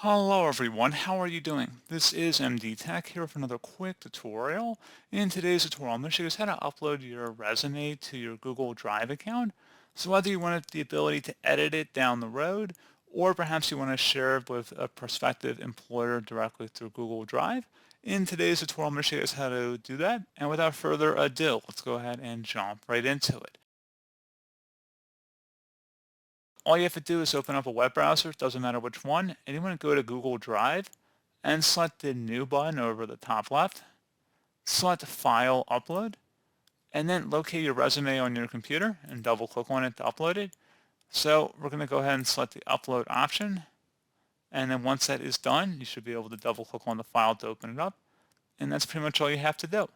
Hello everyone, how are you doing? This is MD Tech here with another quick tutorial. In today's tutorial, I'm going to show you guys how to upload your resume to your Google Drive account. So whether you want the ability to edit it down the road, or perhaps you want to share it with a prospective employer directly through Google Drive, in today's tutorial, I'm going to show you guys how to do that. And without further ado, let's go ahead and jump right into it. All you have to do is open up a web browser, doesn't matter which one, and you want to go to Google Drive and select the New button over the top left, select File Upload, and then locate your resume on your computer and double click on it to upload it. So we're going to go ahead and select the Upload option, and then once that is done, you should be able to double click on the file to open it up, and that's pretty much all you have to do.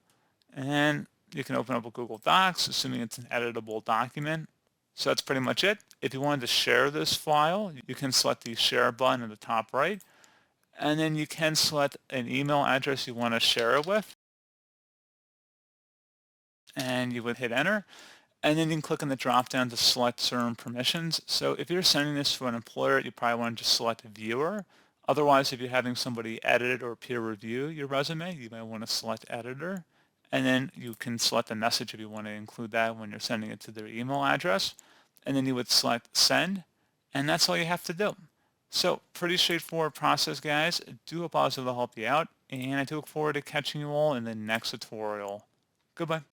And you can open up a Google Docs, assuming it's an editable document. So that's pretty much it. If you wanted to share this file, you can select the Share button at the top right, and then you can select an email address you want to share it with, and you would hit Enter. And then you can click on the drop down to select certain permissions. So if you're sending this to an employer, you probably want to just select Viewer. Otherwise, if you're having somebody edit or peer review your resume, you might want to select Editor. And then you can select a message if you want to include that when you're sending it to their email address. And then you would select Send. And that's all you have to do. So pretty straightforward process, guys. I do hope I was able to help you out. And I do look forward to catching you all in the next tutorial. Goodbye.